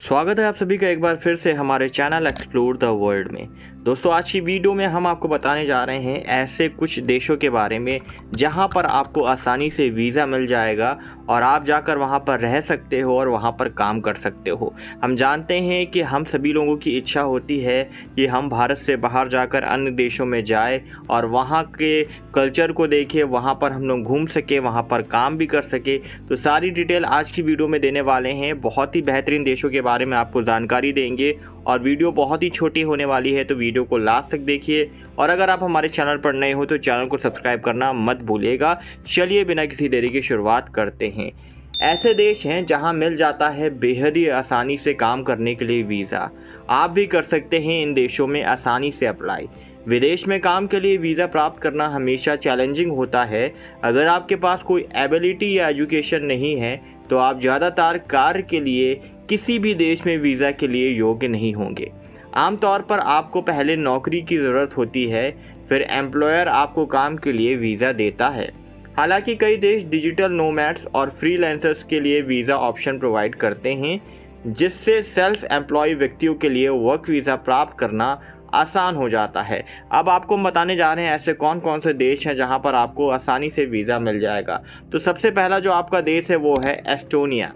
स्वागत है आप सभी का एक बार फिर से हमारे चैनल एक्सप्लोर द वर्ल्ड में। दोस्तों, आज की वीडियो में हम आपको बताने जा रहे हैं ऐसे कुछ देशों के बारे में जहां पर आपको आसानी से वीज़ा मिल जाएगा और आप जाकर वहां पर रह सकते हो और वहां पर काम कर सकते हो। हम जानते हैं कि हम सभी लोगों की इच्छा होती है कि हम भारत से बाहर जाकर अन्य देशों में जाए और वहां के कल्चर को देखें, वहां पर हम लोग घूम सके, वहां पर काम भी कर सके। तो सारी डिटेल आज की वीडियो में देने वाले हैं। बहुत ही बेहतरीन देशों के बारे में आपको जानकारी देंगे और वीडियो बहुत ही छोटी होने वाली है, तो वीडियो को लास्ट तक देखिए। और अगर आप हमारे चैनल पर नए हो तो चैनल को सब्सक्राइब करना मत भूलिएगा। चलिए बिना किसी देरी की शुरुआत करते हैं। ऐसे देश हैं जहां मिल जाता है बेहद ही आसानी से काम करने के लिए वीज़ा। आप भी कर सकते हैं इन देशों में आसानी से अप्लाई। विदेश में काम के लिए वीज़ा प्राप्त करना हमेशा चैलेंजिंग होता है। अगर आपके पास कोई एबिलिटी या एजुकेशन नहीं है तो आप ज़्यादातर कार्य के लिए किसी भी देश में वीज़ा के लिए योग्य नहीं होंगे। आमतौर पर आपको पहले नौकरी की ज़रूरत होती है, फिर एम्प्लॉयर आपको काम के लिए वीज़ा देता है। हालांकि कई देश डिजिटल नोमैड्स और फ्रीलांसर्स के लिए वीज़ा ऑप्शन प्रोवाइड करते हैं, जिससे सेल्फ एम्प्लॉय व्यक्तियों के लिए वर्क वीज़ा प्राप्त करना आसान हो जाता है। अब आपको हम बताने जा रहे हैं ऐसे कौन कौन से देश हैं जहां पर आपको आसानी से वीज़ा मिल जाएगा। तो सबसे पहला जो आपका देश है वो है एस्टोनिया।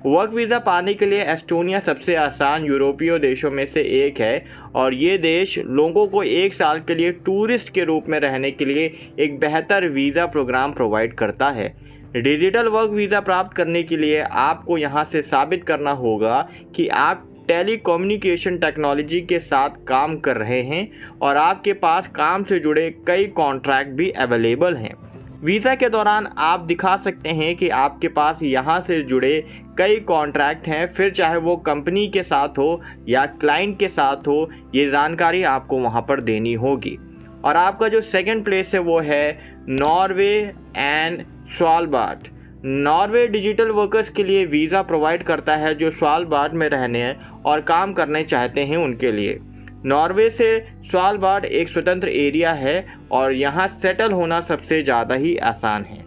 वर्क वीज़ा पाने के लिए एस्टोनिया सबसे आसान यूरोपीय देशों में से एक है और ये देश लोगों को 1 साल के लिए टूरिस्ट के रूप में रहने के लिए एक बेहतर वीज़ा प्रोग्राम प्रोवाइड करता है। डिजिटल वर्क वीज़ा प्राप्त करने के लिए आपको यहाँ से साबित करना होगा कि आप टेलीकम्युनिकेशन टेक्नोलॉजी के साथ काम कर रहे हैं और आपके पास काम से जुड़े कई कॉन्ट्रैक्ट भी अवेलेबल हैं। वीज़ा के दौरान आप दिखा सकते हैं कि आपके पास यहाँ से जुड़े कई कॉन्ट्रैक्ट हैं, फिर चाहे वो कंपनी के साथ हो या क्लाइंट के साथ हो, ये जानकारी आपको वहाँ पर देनी होगी। और आपका जो सेकंड प्लेस है वो है Norway and Svalbard. Norway digital workers के लिए वीज़ा प्रोवाइड करता है जो स्वालबार्ड में रहने और काम करने चाहते हैं उनके लिए। नॉर्वे से स्वालबार्ड एक स्वतंत्र एरिया है और यहाँ सेटल होना सबसे ज़्यादा ही आसान है,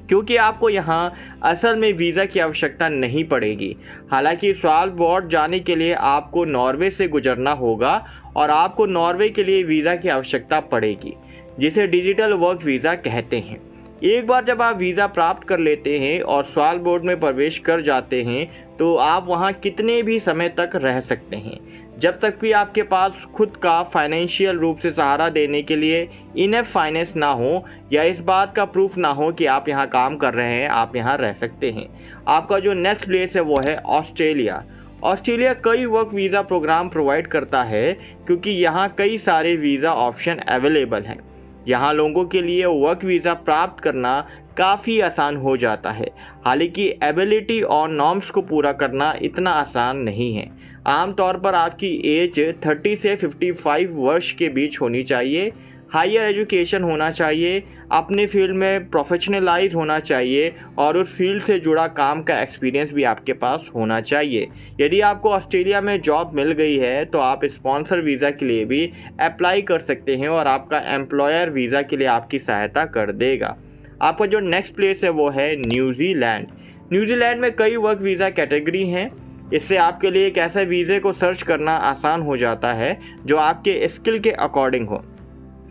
क्योंकि आपको यहाँ असल में वीज़ा की आवश्यकता नहीं पड़ेगी। हालांकि स्वालबार्ड जाने के लिए आपको नॉर्वे से गुजरना होगा और आपको नॉर्वे के लिए वीज़ा की आवश्यकता पड़ेगी, जिसे डिजिटल वर्क वीज़ा कहते हैं। एक बार जब आप वीज़ा प्राप्त कर लेते हैं और स्वालबार्ड में प्रवेश कर जाते हैं तो आप वहाँ कितने भी समय तक रह सकते हैं, जब तक भी आपके पास खुद का फाइनेंशियल रूप से सहारा देने के लिए इनफ फाइनेंस ना हो या इस बात का प्रूफ ना हो कि आप यहाँ काम कर रहे हैं, आप यहाँ रह सकते हैं। आपका जो नेक्स्ट प्लेस है वो है ऑस्ट्रेलिया। ऑस्ट्रेलिया कई वर्क वीज़ा प्रोग्राम प्रोवाइड करता है क्योंकि यहाँ कई सारे वीज़ा ऑप्शन अवेलेबल हैं। यहाँ लोगों के लिए वर्क वीज़ा प्राप्त करना काफ़ी आसान हो जाता है। हालांकि एबिलिटी और नॉर्म्स को पूरा करना इतना आसान नहीं है। आमतौर पर आपकी एज 30 से 55 वर्ष के बीच होनी चाहिए, हायर एजुकेशन होना चाहिए, अपने फील्ड में प्रोफेशनलाइज होना चाहिए और उस फील्ड से जुड़ा काम का एक्सपीरियंस भी आपके पास होना चाहिए। यदि आपको ऑस्ट्रेलिया में जॉब मिल गई है तो आप स्पॉन्सर वीज़ा के लिए भी अप्लाई कर सकते हैं और आपका एम्प्लॉयर वीज़ा के लिए आपकी सहायता कर देगा। आपका जो नेक्स्ट प्लेस है वो है न्यूजीलैंड। न्यूजीलैंड में कई वर्क वीज़ा कैटेगरी हैं। इससे आपके लिए एक ऐसे वीज़े को सर्च करना आसान हो जाता है जो आपके स्किल के अकॉर्डिंग हो।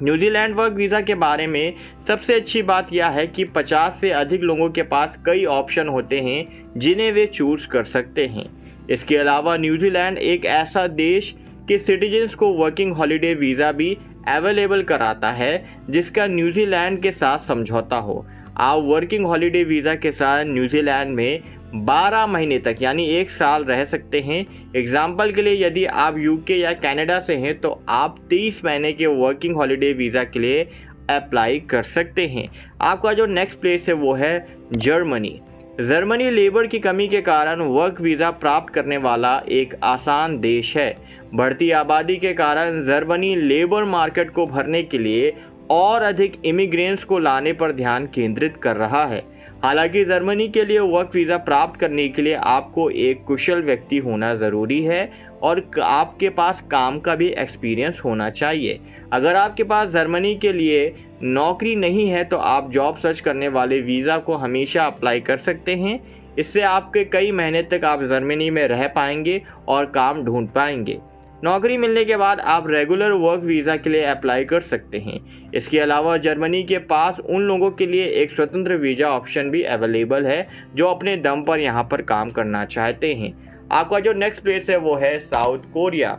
न्यूजीलैंड वर्क वीज़ा के बारे में सबसे अच्छी बात यह है कि 50 से अधिक लोगों के पास कई ऑप्शन होते हैं जिन्हें वे चूज़ कर सकते हैं। इसके अलावा न्यूजीलैंड एक ऐसा देश के सिटीजन्स को वर्किंग हॉलिडे वीज़ा भी अवेलेबल कराता है जिसका न्यूजीलैंड के साथ समझौता हो। आप वर्किंग हॉलिडे वीज़ा के साथ न्यूजीलैंड में 12 महीने तक यानी 1 साल रह सकते हैं। एग्जाम्पल के लिए यदि आप यूके या कनाडा से हैं तो आप 23 महीने के वर्किंग हॉलिडे वीज़ा के लिए अप्लाई कर सकते हैं। आपका जो नेक्स्ट प्लेस है वो है जर्मनी। जर्मनी लेबर की कमी के कारण वर्क वीज़ा प्राप्त करने वाला एक आसान देश है। बढ़ती आबादी के कारण जर्मनी लेबर मार्केट को भरने के लिए और अधिक इमिग्रेंट्स को लाने पर ध्यान केंद्रित कर रहा है। हालांकि जर्मनी के लिए वर्क वीज़ा प्राप्त करने के लिए आपको एक कुशल व्यक्ति होना ज़रूरी है और आपके पास काम का भी एक्सपीरियंस होना चाहिए। अगर आपके पास जर्मनी के लिए नौकरी नहीं है तो आप जॉब सर्च करने वाले वीज़ा को हमेशा अप्लाई कर सकते हैं। इससे आपके कई महीने तक आप जर्मनी में रह पाएंगे और काम ढूंढ पाएंगे। नौकरी मिलने के बाद आप रेगुलर वर्क वीज़ा के लिए अप्लाई कर सकते हैं। इसके अलावा जर्मनी के पास उन लोगों के लिए एक स्वतंत्र वीज़ा ऑप्शन भी अवेलेबल है जो अपने दम पर यहाँ पर काम करना चाहते हैं। आपका जो नेक्स्ट प्लेस है वो है साउथ कोरिया।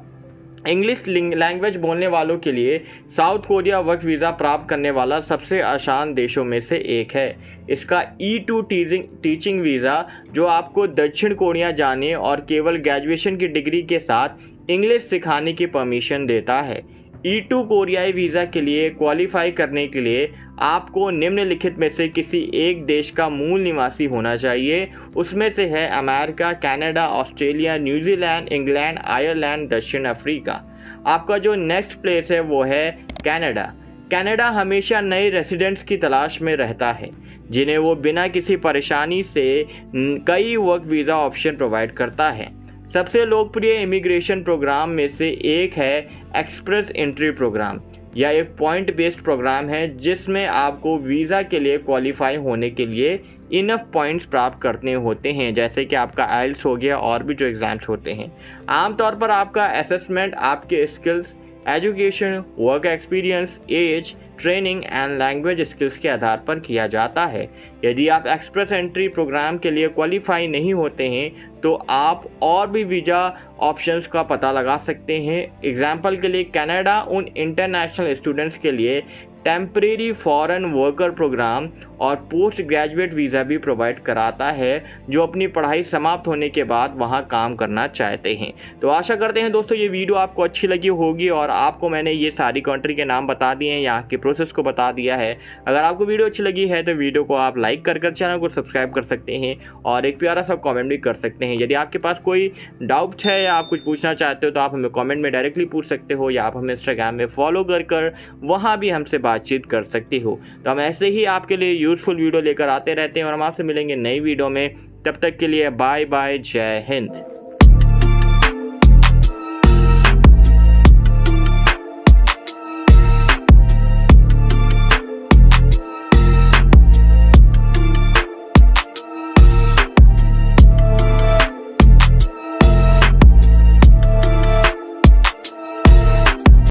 इंग्लिश लैंग्वेज बोलने वालों के लिए साउथ कोरिया वर्क वीज़ा प्राप्त करने वाला सबसे आसान देशों में से एक है। इसका E2 टीचिंग वीज़ा जो आपको दक्षिण कोरिया जाने और केवल ग्रेजुएशन की डिग्री के साथ इंग्लिश सिखाने की परमिशन देता है। E2 कोरियाई वीज़ा के लिए क्वालिफाई करने के लिए आपको निम्नलिखित में से किसी एक देश का मूल निवासी होना चाहिए। उसमें से है America, Canada, Australia, New Zealand, England, Ireland, दक्षिण अफ्रीका। आपका जो नेक्स्ट प्लेस है वो है कनाडा। कनाडा हमेशा नए रेसिडेंट्स की तलाश में रहता है जिन्हें वो बिना किसी परेशानी से कई वर्क वीज़ा ऑप्शन प्रोवाइड करता है। सबसे लोकप्रिय इमिग्रेशन प्रोग्राम में से एक है एक्सप्रेस एंट्री प्रोग्राम। यह एक पॉइंट बेस्ड प्रोग्राम है जिसमें आपको वीज़ा के लिए क्वालिफाई होने के लिए इनफ पॉइंट्स प्राप्त करने होते हैं, जैसे कि आपका आइल्स हो गया और भी जो एग्ज़ाम्स होते हैं। आमतौर पर आपका असेसमेंट आपके skills, education, work experience, age, training and language skills के आधार पर किया जाता है। यदि आप एक्सप्रेस एंट्री प्रोग्राम के लिए क्वालिफाई नहीं होते हैं तो आप और भी वीज़ा ऑप्शंस का पता लगा सकते हैं। एग्जाम्पल के लिए कनाडा उन इंटरनेशनल स्टूडेंट्स के लिए टेम्परेरी फॉरेन वर्कर प्रोग्राम और पोस्ट ग्रेजुएट वीज़ा भी प्रोवाइड कराता है जो अपनी पढ़ाई समाप्त होने के बाद वहां काम करना चाहते हैं। तो आशा करते हैं दोस्तों ये वीडियो आपको अच्छी लगी होगी और आपको मैंने ये सारी कंट्री के नाम बता दिए हैं, यहाँ के प्रोसेस को बता दिया है। अगर आपको वीडियो अच्छी लगी है तो वीडियो को आप लाइक कर चैनल को सब्सक्राइब कर सकते हैं और एक प्यारा सा कॉमेंट भी कर सकते हैं। यदि आपके पास कोई डाउट है या आप कुछ पूछना चाहते हो तो आप हमें कॉमेंट में डायरेक्टली पूछ सकते हो या आप हमें इंस्टाग्राम में फॉलो कर वहाँ भी हमसे बातचीत कर सकती हो। तो हम ऐसे ही आपके लिए यूजफुल वीडियो लेकर आते रहते हैं और हम आपसे मिलेंगे नई वीडियो में। तब तक के लिए बाय बाय, जय हिंद।